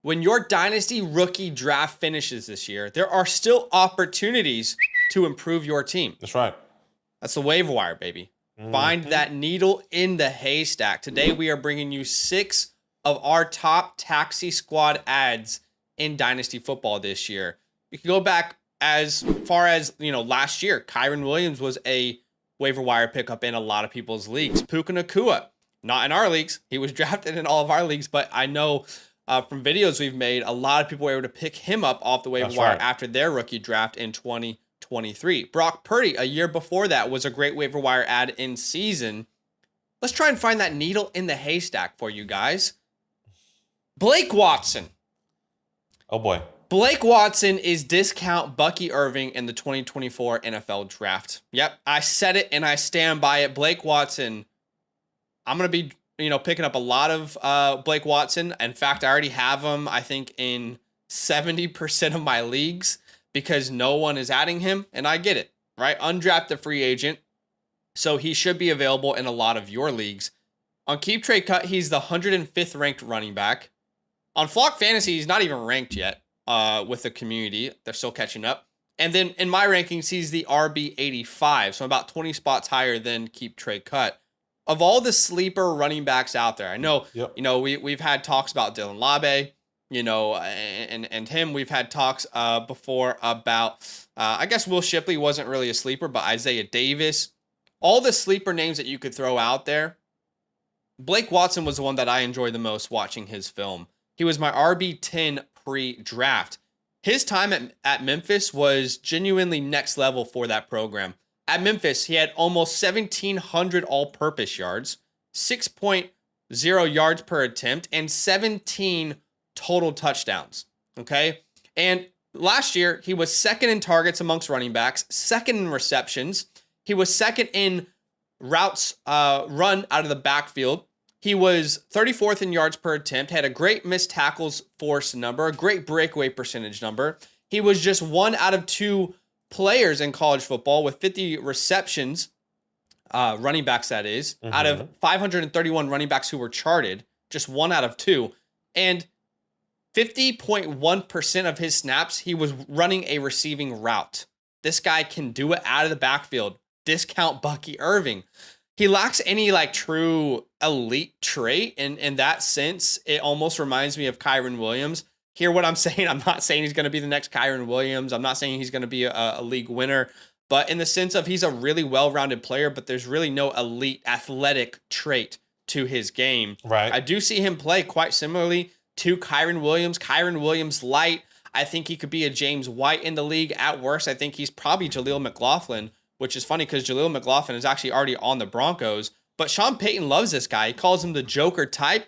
when your dynasty rookie draft finishes this year, there are still opportunities to improve your team. That's right. That's the waiver wire, baby. Find that needle in the haystack. Today, we are bringing you 6 of our top taxi squad ads in Dynasty Football this year. You can go back as far as, last year. Kyron Williams was a waiver wire pickup in a lot of people's leagues. Puka Nacua, not in our leagues. He was drafted in all of our leagues, but I know from videos we've made, a lot of people were able to pick him up off the waiver wire after their rookie draft in 2023. Brock Purdy, a year before that, was a great waiver wire ad in season. Let's try and find that needle in the haystack for you guys. Blake Watson. Oh, boy. Blake Watson is discount Bucky Irving in the 2024 NFL Draft. Yep, I said it and I stand by it. Blake Watson, I'm going to be picking up a lot of Blake Watson. In fact, I already have him, I think, in 70% of my leagues because no one is adding him, and I get it, right? Undrafted free agent, so he should be available in a lot of your leagues. On Keep Trade Cut, he's the 105th ranked running back. On Flock Fantasy, he's not even ranked yet with the community. They're still catching up. And then in my rankings, he's the RB 85, so I'm about 20 spots higher than Keep Trade Cut. Of all the sleeper running backs out there, I know, we've had talks about Dylan Labe, and him. We've had talks before about, I guess Will Shipley wasn't really a sleeper, but Isaiah Davis. All the sleeper names that you could throw out there. Blake Watson was the one that I enjoyed the most watching his film. He was my RB10 pre-draft. His time at Memphis was genuinely next level for that program. At Memphis, he had almost 1,700 all-purpose yards, 6.0 yards per attempt, and 17 total touchdowns. Okay? And last year, he was second in targets amongst running backs, second in receptions. He was second in routes run out of the backfield. He was 34th in yards per attempt, had a great missed tackles force number, a great breakaway percentage number. He was just 1 out of 2 players in college football with 50 receptions, running backs that is, out of 531 running backs who were charted, just 1 out of 2. And 50.1% of his snaps, he was running a receiving route. This guy can do it out of the backfield. Discount Bucky Irving. He lacks any true elite trait. In that sense, it almost reminds me of Kyron Williams. Hear what I'm saying? I'm not saying he's going to be the next Kyron Williams. I'm not saying he's going to be a league winner. But in the sense of he's a really well-rounded player, but there's really no elite athletic trait to his game. Right. I do see him play quite similarly to Kyron Williams. Kyron Williams light. I think he could be a James White in the league. At worst, I think he's probably Jaleel McLaughlin, which is funny because Jaleel McLaughlin is actually already on the Broncos. But Sean Payton loves this guy. He calls him the Joker type.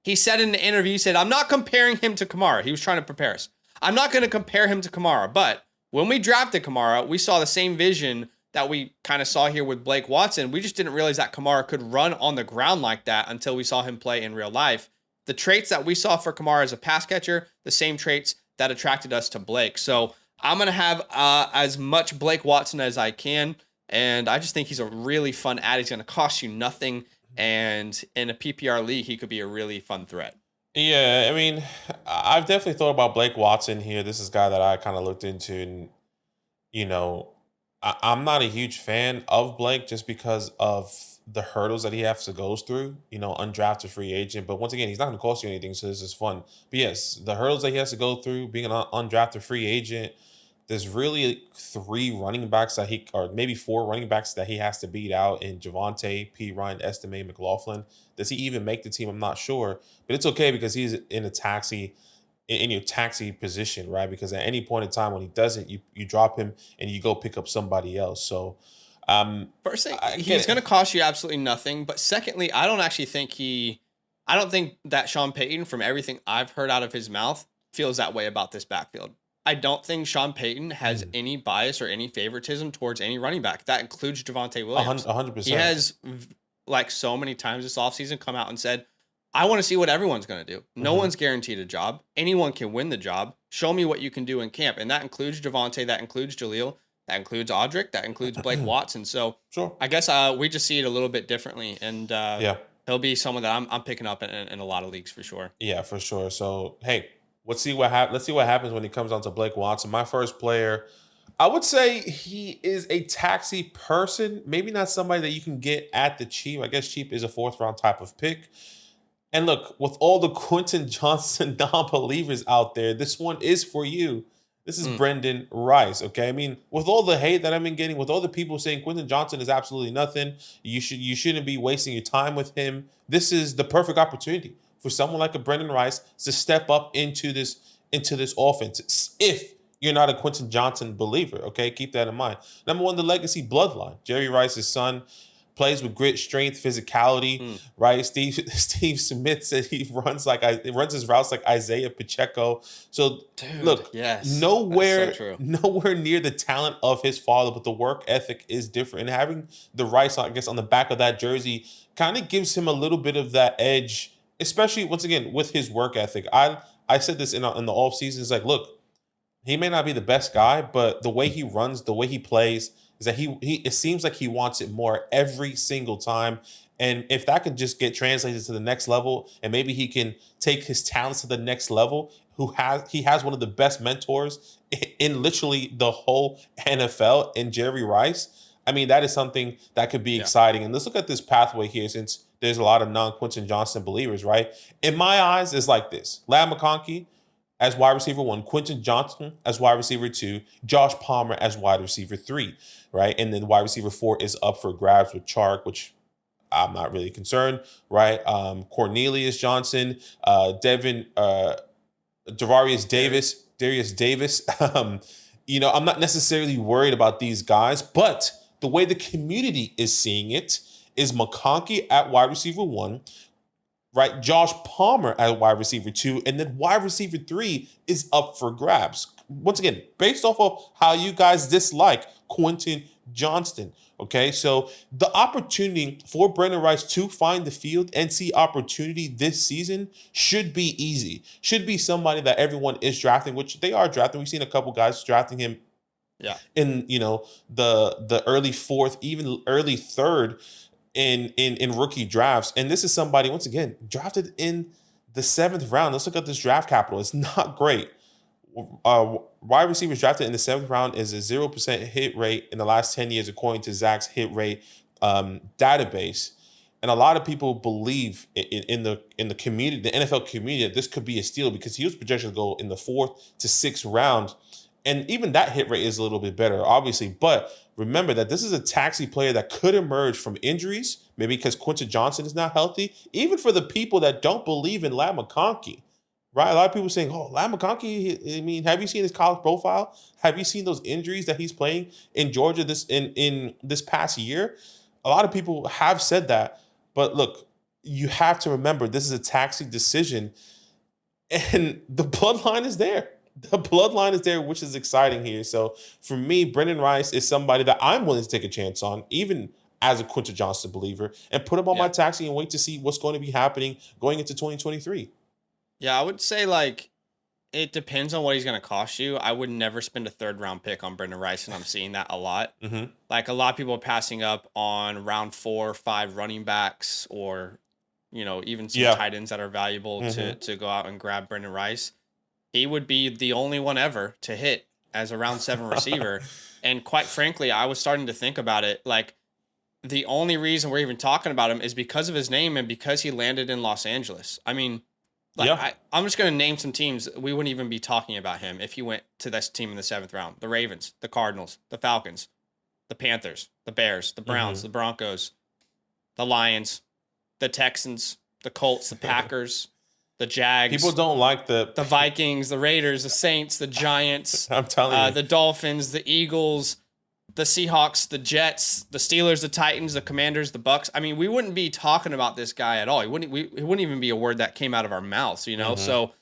He said in the interview, he said, I'm not comparing him to Kamara. He was trying to prepare us. I'm not going to compare him to Kamara. But when we drafted Kamara, we saw the same vision that we kind of saw here with Blake Watson. We just didn't realize that Kamara could run on the ground like that until we saw him play in real life. The traits that we saw for Kamara as a pass catcher, the same traits that attracted us to Blake. So I'm going to have as much Blake Watson as I can. And I just think he's a really fun ad. He's going to cost you nothing. And in a PPR league, he could be a really fun threat. Yeah, I mean, I've definitely thought about Blake Watson here. This is a guy that I kind of looked into. And, I'm not a huge fan of Blake just because of the hurdles that he has to go through, undrafted free agent. But once again, he's not going to cost you anything, so this is fun. But yes, the hurdles that he has to go through, being an undrafted free agent, there's really 3 running backs or maybe 4 running backs that he has to beat out in Javonte, P. Ryan, Estime, McLaughlin. Does he even make the team? I'm not sure. But it's okay because he's in your taxi position, right? Because at any point in time when he doesn't, you drop him and you go pick up somebody else. So first thing, he's going to cost you absolutely nothing. But secondly, I don't think that Sean Payton, from everything I've heard out of his mouth, feels that way about this backfield. I don't think Sean Payton has any bias or any favoritism towards any running back. That includes Javonte Williams. 100%. He has, so many times this offseason, come out and said, I want to see what everyone's going to do. No one's guaranteed a job. Anyone can win the job. Show me what you can do in camp. And that includes Javonte. That includes Jaleel. That includes Audric. That includes Blake Watson. So sure. I guess we just see it a little bit differently. And he'll be someone that I'm picking up in a lot of leagues for sure. Yeah, for sure. So, hey, Let's see what happens when he comes on to Blake Watson. My first player, I would say he is a taxi person. Maybe not somebody that you can get at the cheap. I guess cheap is a fourth round type of pick. And look, with all the Quentin Johnson non-believers out there, this one is for you. This is Mm. Brendan Rice. Okay, I mean, with all the hate that I've been getting, with all the people saying Quentin Johnson is absolutely nothing, you shouldn't be wasting your time with him. This is the perfect opportunity for someone like a Brendan Rice to step up into this offense. If you're not a Quentin Johnson believer, okay, keep that in mind. Number one, the legacy bloodline. Jerry Rice's son plays with grit, strength, physicality. Mm. Right? Steve Smith said he runs his routes like Isaiah Pacheco. So Dude, look, yes, nowhere that's so true. nowhere near the talent of his father, but the work ethic is different. And having the Rice, I guess, on the back of that jersey kind of gives him a little bit of that edge, especially once again with his work ethic. I said this in the offseason. It's like, look, he may not be the best guy, but the way he runs, the way he plays, is that he it seems like he wants it more every single time. And if that can just get translated to the next level, and maybe he can take his talents to the next level, he has one of the best mentors in literally the whole NFL in Jerry Rice. I mean, that is something that could be Yeah. exciting. And let's look at this pathway here, since there's a lot of non-Quentin Johnson believers, right? In my eyes, it's like this: Lad McConkey as wide receiver 1, Quentin Johnson as wide receiver 2, Josh Palmer as wide receiver 3, right? And then wide receiver 4 is up for grabs with Chark, which I'm not really concerned, right? Cornelius Johnson, Devin, Darius Davis. I'm not necessarily worried about these guys, but the way the community is seeing it is McConkey at wide receiver 1, right? Josh Palmer at wide receiver 2, and then wide receiver 3 is up for grabs. Once again, based off of how you guys dislike Quentin Johnston. Okay, so the opportunity for Brendan Rice to find the field and see opportunity this season should be easy. Should be somebody that everyone is drafting, which they are drafting. We've seen a couple guys drafting him Yeah. in the early fourth, even early third in rookie drafts. And this is somebody, once again, drafted in the 7th round. Let's look at this draft capital. It's not great. Wide receivers drafted in the 7th round is a 0% hit rate in the last 10 years, according to Zach's hit rate database. And a lot of people believe in the community, the NFL community, that this could be a steal because he was projected to go in the 4th to 6th round. And even that hit rate is a little bit better, obviously. But remember that this is a taxi player that could emerge from injuries, maybe because Quentin Johnson is not healthy. Even for the people that don't believe in Lad McConkey, right? A lot of people saying, "Oh, Lad McConkey." I mean, have you seen his college profile? Have you seen those injuries that he's playing in Georgia in this past year? A lot of people have said that, but look, you have to remember this is a taxi decision, and the bloodline is there. The bloodline is there, which is exciting here. So for me, Brendan Rice is somebody that I'm willing to take a chance on, even as a Quentin Johnson believer, and put him on my taxi and wait to see what's going to be happening going into 2023. Yeah, I would say it depends on what he's going to cost you. I would never spend a 3rd round pick on Brendan Rice, and I'm seeing that a lot. Mm-hmm. Like a lot of people are passing up on round 4 or 5 running backs, or even some tight ends that are valuable to go out and grab Brendan Rice. He would be the only one ever to hit as a round 7 receiver. And quite frankly, I was starting to think about it. Like, the only reason we're even talking about him is because of his name and because he landed in Los Angeles. I mean, I'm just going to name some teams. We wouldn't even be talking about him if he went to this team in the 7th round. The Ravens, the Cardinals, the Falcons, the Panthers, the Bears, the Browns, the Broncos, the Lions, the Texans, the Colts, the Packers, the Jags. People don't like the Vikings, the Raiders, the Saints, the Giants. I'm telling you. The Dolphins, the Eagles, the Seahawks, the Jets, the Steelers, the Titans, the Commanders, the Bucks. I mean, we wouldn't be talking about this guy at all. It wouldn't even be a word that came out of our mouths, So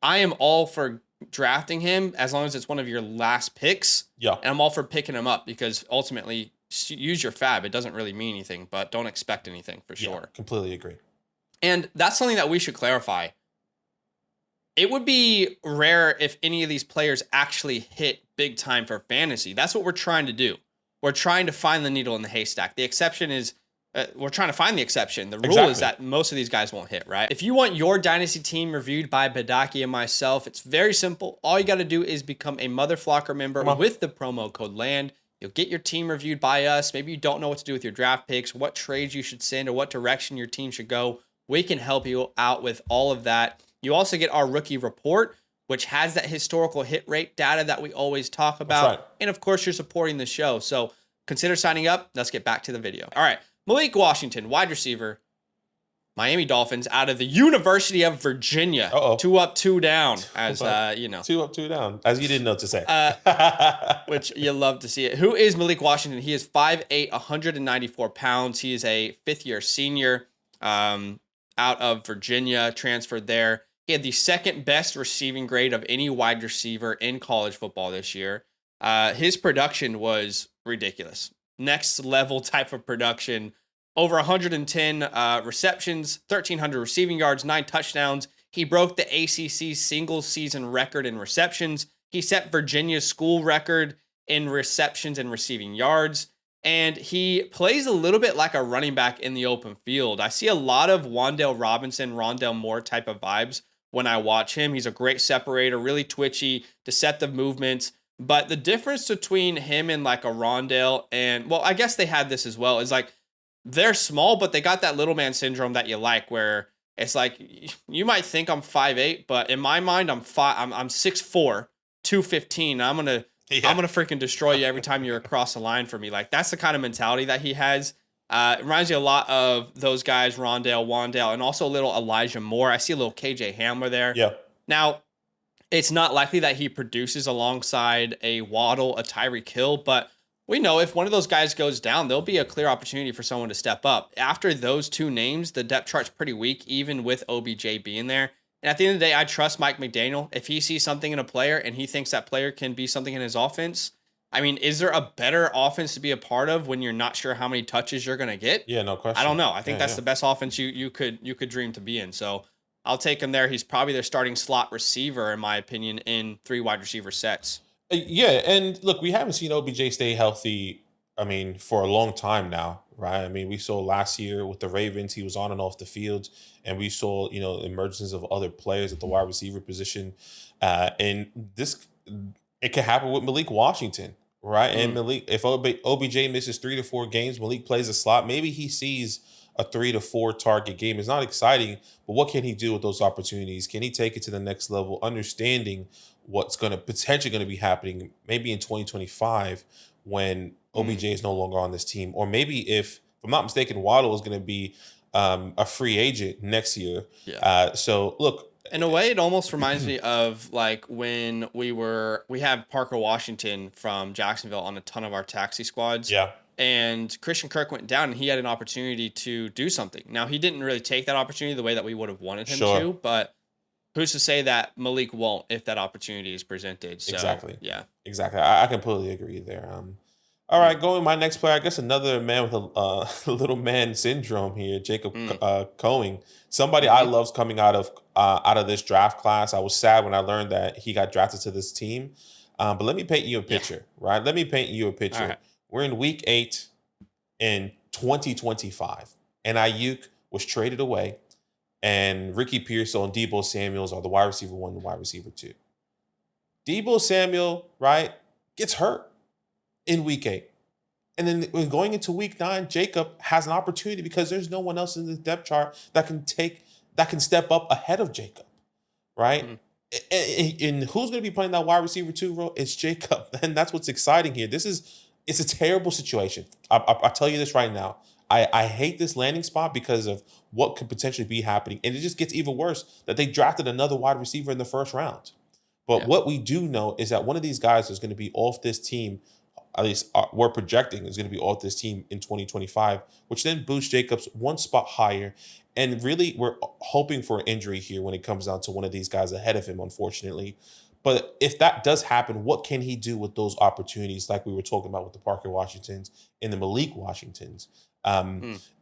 I am all for drafting him as long as it's one of your last picks. Yeah. And I'm all for picking him up because ultimately, use your fab. It doesn't really mean anything, but don't expect anything for sure. Yeah, completely agree. And that's something that we should clarify. It would be rare if any of these players actually hit big time for fantasy. That's what we're trying to do. We're trying to find the needle in the haystack. The exception is we're trying to find the exception. The rule Exactly. is that most of these guys won't hit, right? If you want your dynasty team reviewed by Badaki and myself, it's very simple. All you got to do is become a Mother Flocker member with the promo code LAND. You'll get your team reviewed by us. Maybe you don't know what to do with your draft picks, what trades you should send, or what direction your team should go. We can help you out with all of that. You also get our rookie report, which has that historical hit rate data that we always talk about. That's right. And of course, you're supporting the show. So consider signing up. Let's get back to the video. All right. Malik Washington, wide receiver, Miami Dolphins, out of the University of Virginia. 2 up, 2 down, as you know. 2 up, 2 down, as you didn't know to say. Which you love to see it. Who is Malik Washington? He is 5'8", 194 pounds. He is a fifth-year senior out of Virginia, transferred there. He had the second best receiving grade of any wide receiver in college football this year. His production was ridiculous. Next level type of production. Over 110 receptions, 1,300 receiving yards, 9 touchdowns. He broke the ACC single season record in receptions. He set Virginia's school record in receptions and receiving yards. And he plays a little bit like a running back in the open field. I see a lot of Wan'Dale Robinson, Rondale Moore type of vibes when I watch him. He's a great separator, really twitchy, deceptive movements. But the difference between him and like a Rondale and, well, I guess they had this as well, is like they're small, but they got that little man syndrome that you like, where it's like you might think I'm 5'8", but in my mind I'm 6'4", 215. I'm gonna freaking destroy you every time you're across the line for me. Like that's the kind of mentality that he has. It reminds me a lot of those guys, Rondale, Wan'Dale, and also a little Elijah Moore. I see a little KJ Hamler there. Yeah. Now, it's not likely that he produces alongside a Waddle, a Tyreek Hill, but we know if one of those guys goes down, there'll be a clear opportunity for someone to step up. After those two names, the depth chart's pretty weak, even with OBJ being there. And at the end of the day, I trust Mike McDaniel. If he sees something in a player and he thinks that player can be something in his offense, I mean, is there a better offense to be a part of when you're not sure how many touches you're going to get? Yeah, no question. I don't know. I think that's the best offense you could dream to be in. So I'll take him there. He's probably their starting slot receiver, in my opinion, in 3 wide receiver sets. Yeah, and look, we haven't seen OBJ stay healthy, I mean, for a long time now, right? I mean, we saw last year with the Ravens, he was on and off the field, and we saw, emergence of other players at the wide receiver position. And this, it can happen with Malik Washington, right? And Malik, if OBJ misses 3 to 4 games, Malik plays a slot, maybe he sees a 3 to 4 target game. It's not exciting, but what can he do with those opportunities? Can he take it to the next level, understanding what's potentially going to be happening maybe in 2025 when OBJ is no longer on this team? Or maybe if I'm not mistaken, Waddle is going to be a free agent next year. Yeah. So look, in a way, it almost reminds me of like when we have Parker Washington from Jacksonville on a ton of our taxi squads. Yeah. And Christian Kirk went down and he had an opportunity to do something. Now, he didn't really take that opportunity the way that we would have wanted him to, but who's to say that Malik won't if that opportunity is presented? So, exactly. Yeah. Exactly. I completely agree there. All right, going my next player, I guess another man with a little man syndrome here, Jacob Coing. Somebody I love's coming out of this draft class. I was sad when I learned that he got drafted to this team. But let me paint you a picture, right? Let me paint you a picture. All right. We're in week 8 in 2025, and Ayuk was traded away, and Ricky Pearsall and Deebo Samuels are the wide receiver 1 and wide receiver 2. Deebo Samuel, right, gets hurt in week 8. And then when going into week 9, Jacob has an opportunity because there's no one else in the depth chart that can step up ahead of Jacob, right? And who's going to be playing that wide receiver 2 role? It's Jacob. And that's what's exciting here. It's a terrible situation. I'll tell you this right now. I hate this landing spot because of what could potentially be happening. And it just gets even worse that they drafted another wide receiver in the first round. But what we do know is that one of these guys is going to be off this team, at least we're projecting is going to be off this team in 2025, which then boosts Jacobs one spot higher. And really, we're hoping for an injury here when it comes down to one of these guys ahead of him, unfortunately. But if that does happen, what can he do with those opportunities like we were talking about with the Parker Washingtons and the Malik Washingtons?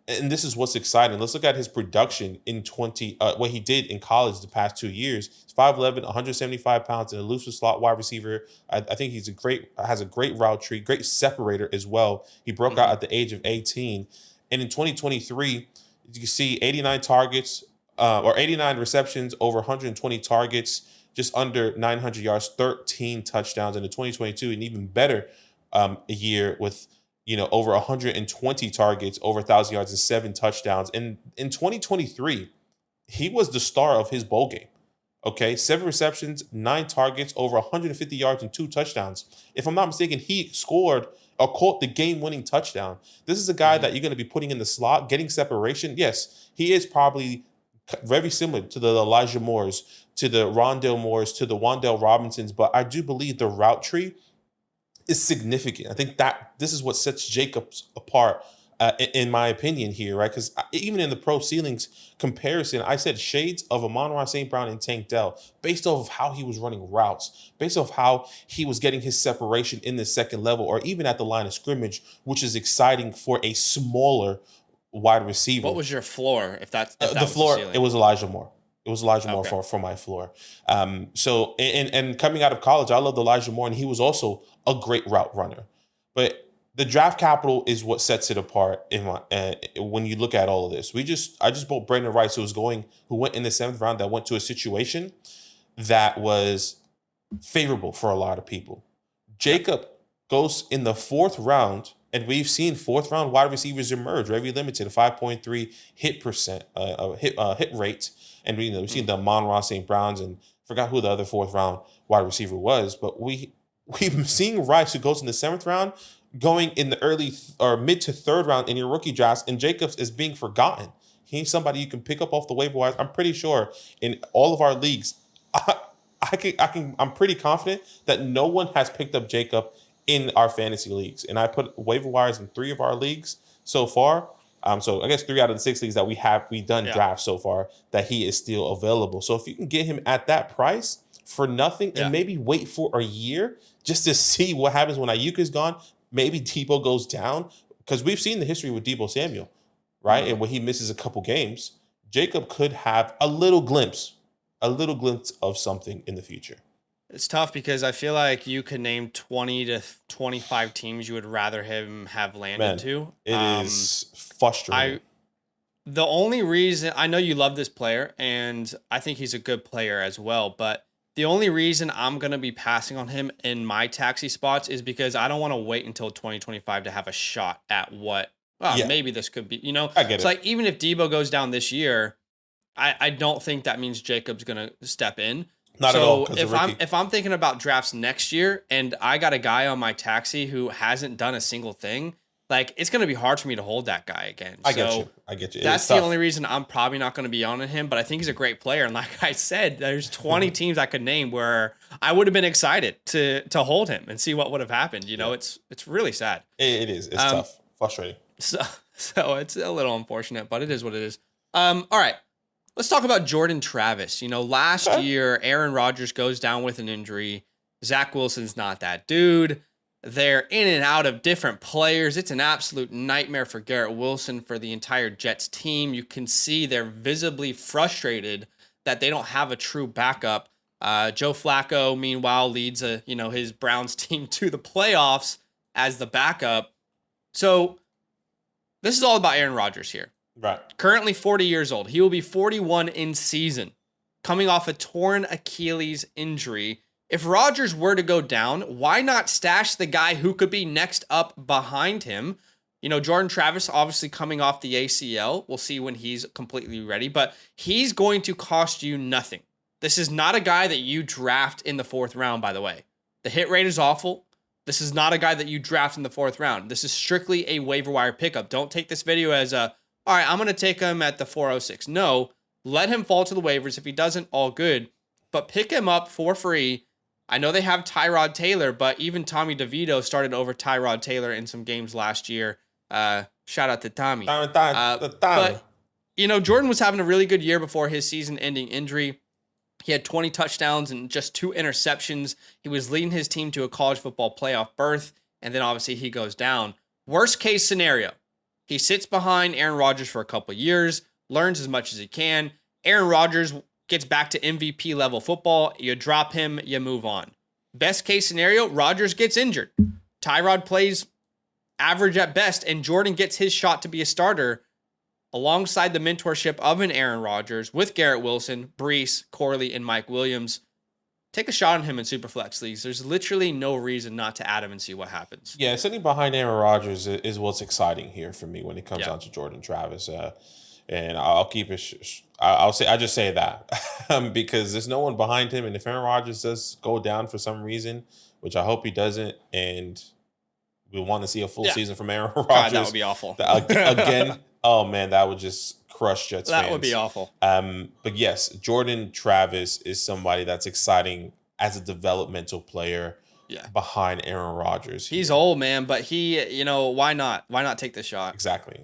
And this is what's exciting. Let's look at his production in what he did in college the past 2 years. He's 5'11", 175 pounds, and a elusive slot wide receiver. I think has a great route tree, great separator as well. He broke out at the age of 18. And in 2023, you can see 89 targets or 89 receptions, over 120 targets, just under 900 yards, 13 touchdowns. In the 2022, an even better a year with over 120 targets, over 1,000 yards, and 7 touchdowns. And in 2023, he was the star of his bowl game. Okay, 7 receptions, 9 targets, over 150 yards, and 2 touchdowns. If I'm not mistaken, he scored or caught the game-winning touchdown. This is a guy that you're going to be putting in the slot, getting separation. Yes, he is probably very similar to the Elijah Moores, to the Rondale Moores, to the Wan'Dale Robinsons, but I do believe the route tree is significant. I think that this is what sets Jacobs apart, in my opinion here, right? Because even in the pro ceilings comparison, I said shades of Amon-Ra St. Brown and Tank Dell, based off of how he was running routes, based off how he was getting his separation in the second level, or even at the line of scrimmage, which is exciting for a smaller wide receiver. What was your floor? If that the was floor, the ceiling? it was Elijah Moore. It was Elijah Moore for my floor. So and coming out of college, I loved Elijah Moore, and he was also a great route runner. But the draft capital is what sets it apart when you look at all of this. I just bought Brandon Rice, who went in the 7th round, that went to a situation that was favorable for a lot of people. Jacob goes in the 4th round, and we've seen 4th round wide receivers emerge, very limited, a 5.3 hit rate. And we've seen the Amon-Ra St. Browns, and forgot who the other 4th round wide receiver was, but we've seen Rice, who goes in the 7th round, going in the early or mid to 3rd round in your rookie drafts, and Jacobs is being forgotten. He's somebody you can pick up off the waiver wire. I'm pretty sure in all of our leagues, I'm pretty confident that no one has picked up Jacob in our fantasy leagues. And I put waiver wires in 3 of our leagues so far. So I guess 3 out of the 6 leagues that we've done drafts so far, that he is still available. So if you can get him at that price for nothing, and maybe wait for a year just to see what happens when Ayuk is gone, maybe Debo goes down, because we've seen the history with Debo Samuel, right? And when he misses a couple games, Jacob could have a little glimpse of something in the future. It's tough because I feel like you could name 20 to 25 teams you would rather him have landed to. It is frustrating. The only reason, I know you love this player, and I think he's a good player as well, but the only reason I'm going to be passing on him in my taxi spots is because I don't want to wait until 2025 to have a shot at what maybe this could be. I get it. Like, even if Debo goes down this year, I don't think that means Jacob's going to step in. Not at all. If I'm thinking about drafts next year and I got a guy on my taxi who hasn't done a single thing, like, it's going to be hard for me to hold that guy again. I get you. That's the only reason I'm probably not going to be on him, but I think he's a great player. And like I said, there's 20 teams I could name where I would have been excited to hold him and see what would have happened. It's really sad. It is. It's tough. Frustrating. So it's a little unfortunate, but it is what it is. All right. Let's talk about Jordan Travis. Last year, Aaron Rodgers goes down with an injury. Zach Wilson's not that dude. They're in and out of different players. It's an absolute nightmare for Garrett Wilson, for the entire Jets team. You can see they're visibly frustrated that they don't have a true backup. Joe Flacco, meanwhile, leads his Browns team to the playoffs as the backup. So this is all about Aaron Rodgers here. Right. Currently 40 years old. He will be 41 in season, coming off a torn Achilles injury. If Rodgers were to go down, why not stash the guy who could be next up behind him? Jordan Travis, obviously coming off the ACL. We'll see when he's completely ready, but he's going to cost you nothing. This is not a guy that you draft in the 4th round, by the way. The hit rate is awful. This is not a guy that you draft in the 4th round. This is strictly a waiver wire pickup. Don't take this video as all right, I'm going to take him at the 406. No, let him fall to the waivers. If he doesn't, all good. But pick him up for free. I know they have Tyrod Taylor, but even Tommy DeVito started over Tyrod Taylor in some games last year. Shout out to Tommy. But, Jordan was having a really good year before his season-ending injury. He had 20 touchdowns and just 2 interceptions. He was leading his team to a college football playoff berth, and then obviously he goes down. Worst case scenario, he sits behind Aaron Rodgers for a couple of years, learns as much as he can. Aaron Rodgers gets back to MVP level football. You drop him, you move on. Best case scenario, Rodgers gets injured. Tyrod plays average at best, and Jordan gets his shot to be a starter alongside the mentorship of an Aaron Rodgers with Garrett Wilson, Brees, Corley, and Mike Williams. Take a shot on him in Superflex leagues. There's literally no reason not to add him and see what happens. Yeah, sitting behind Aaron Rodgers is what's exciting here for me when it comes down to Jordan Travis. And I'll keep it. I just say that because there's no one behind him. And if Aaron Rodgers does go down for some reason, which I hope he doesn't, and we want to see a full season from Aaron Rodgers, God, that would be awful. Again, oh man, that would just crush Jets fans. That would be awful. But yes, Jordan Travis is somebody that's exciting as a developmental player. Yeah. Behind Aaron Rodgers. He's old, man, but why not? Why not take the shot? Exactly.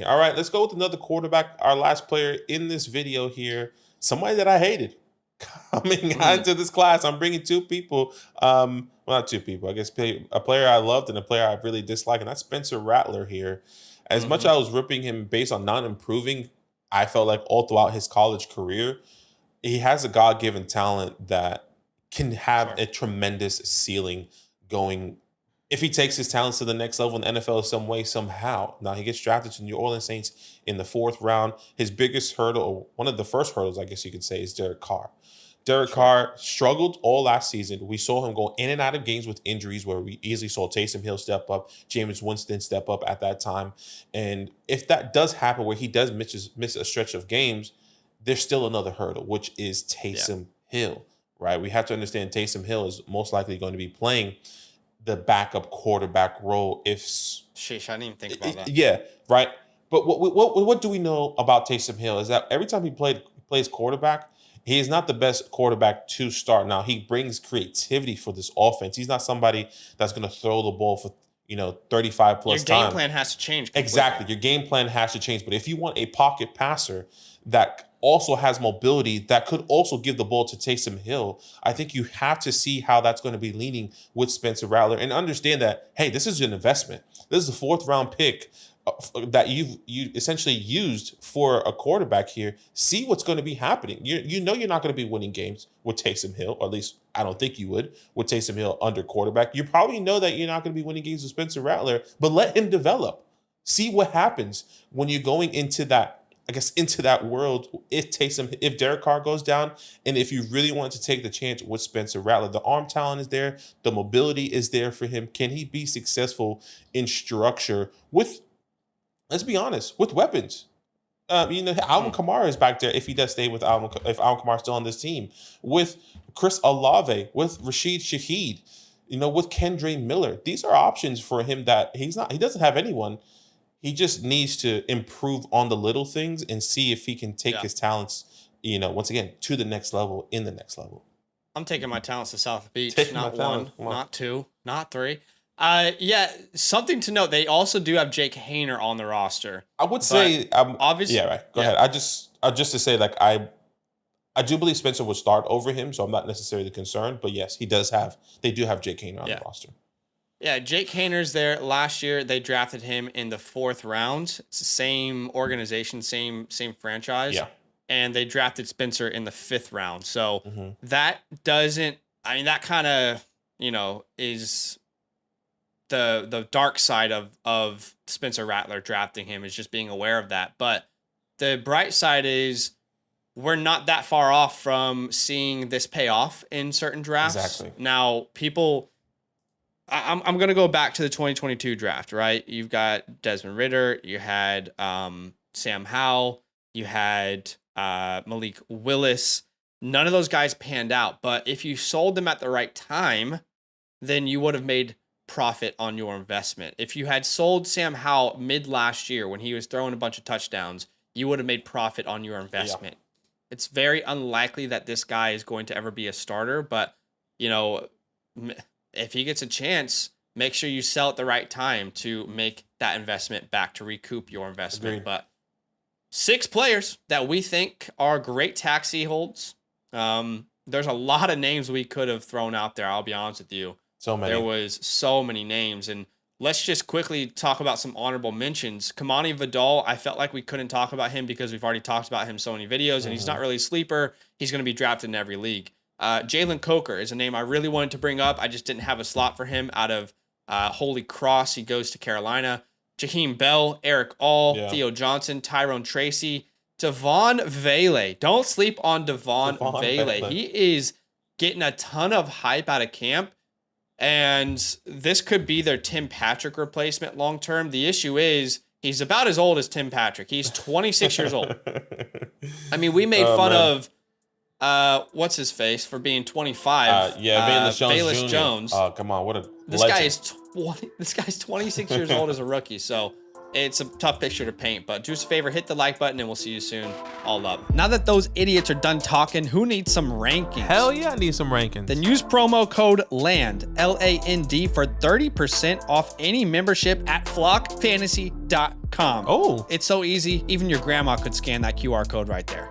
All right, let's go with another quarterback. Our last player in this video here, somebody that I hated coming into this class. I'm bringing two people. Well, not two people. I guess a player I loved and a player I really disliked, and that's Spencer Rattler here. As much as I was ripping him based on not improving, I felt like all throughout his college career, he has a God-given talent that can have a tremendous ceiling going if he takes his talents to the next level in the NFL some way, somehow. Now, he gets drafted to New Orleans Saints in the 4th round. His biggest hurdle, or one of the first hurdles, I guess you could say, is Derek Carr. Derek Carr struggled all last season. We saw him go in and out of games with injuries where we easily saw Taysom Hill step up, Jameis Winston step up at that time. And if that does happen where he does miss a stretch of games, there's still another hurdle, which is Taysom Hill. Right, we have to understand Taysom Hill is most likely going to be playing the backup quarterback role. Sheesh, I didn't even think about that. Yeah, right. But what do we know about Taysom Hill is that every time he plays quarterback, he is not the best quarterback to start. Now, he brings creativity for this offense. He's not somebody that's going to throw the ball for 35 plus times. Your game plan has to change completely. Exactly, your game plan has to change. But if you want a pocket passer that also has mobility that could also give the ball to Taysom Hill, I think you have to see how that's going to be leaning with Spencer Rattler and understand that, hey, this is an investment. This is a 4th round pick that you essentially used for a quarterback here. See what's going to be happening. You're not going to be winning games with Taysom Hill, or at least I don't think you would with Taysom Hill under quarterback. You probably know that you're not going to be winning games with Spencer Rattler, but let him develop. See what happens when you're going into that world. If Derek Carr goes down, and if you really want to take the chance with Spencer Rattler, the arm talent is there, the mobility is there for him. Can he be successful in structure with, let's be honest, with weapons? Alvin Kamara is back there if he does stay with if Alvin Kamara is still on this team. With Chris Olave, with Rashid Shaheed, with Kendre Miller. These are options for him that he doesn't have anyone. He just needs to improve on the little things and see if he can take his talents, once again, to the next level, in the next level. I'm taking my talents to South Beach. Not one, not 2, not 3. Something to note, they also do have Jake Haener on the roster. I would say, obviously. Yeah, right. Go ahead. Just to say, I do believe Spencer would start over him, so I'm not necessarily concerned. But yes, they do have Jake Haener on the roster. Yeah, Jake Haener's there. Last year, they drafted him in the 4th round. It's the same organization, same franchise. Yeah. And they drafted Spencer in the 5th round. So that kind of, is the dark side of Spencer Rattler drafting him, is just being aware of that. But the bright side is we're not that far off from seeing this pay off in certain drafts. Exactly. Now, I'm going to go back to the 2022 draft, right? You've got Desmond Ridder. You had Sam Howell. You had Malik Willis. None of those guys panned out. But if you sold them at the right time, then you would have made profit on your investment. If you had sold Sam Howell mid last year when he was throwing a bunch of touchdowns, you would have made profit on your investment. Yeah. It's very unlikely that this guy is going to ever be a starter, but, if he gets a chance, make sure you sell at the right time to make that investment back, to recoup your investment. Agreed. But 6 players that we think are great taxi holds. There's a lot of names we could have thrown out there, I'll be honest with you. So many. There was so many names. And let's just quickly talk about some honorable mentions. Kamani Vidal, I felt like we couldn't talk about him because we've already talked about him so many videos, and he's not really a sleeper. He's going to be drafted in every league. Jalen Coker is a name I really wanted to bring up. I just didn't have a slot for him out of Holy Cross, he goes to Carolina. Jaheim Bell, Eric All, Yeah. Theo Johnson, Tyrone Tracy, Devon Vele. Don't sleep on Devon Vele. Vele. He is getting a ton of hype out of camp. And this could be their Tim Patrick replacement long term. The issue is he's about as old as Tim Patrick. He's 26 years old. I mean, we made fun of what's his face for being 25. Bayless Jones. Jones. Oh, come on, what a This legend. guy is 20. This guy's 26 years old as a rookie. So it's a tough picture to paint. But do us a favor, hit the like button, and we'll see you soon. All love. Now that those idiots are done talking, who needs some rankings? Hell yeah, I need some rankings. Then use promo code LAND, L-A-N-D, for 30% off any membership at flockfantasy.com. Oh. It's so easy, even your grandma could scan that QR code right there.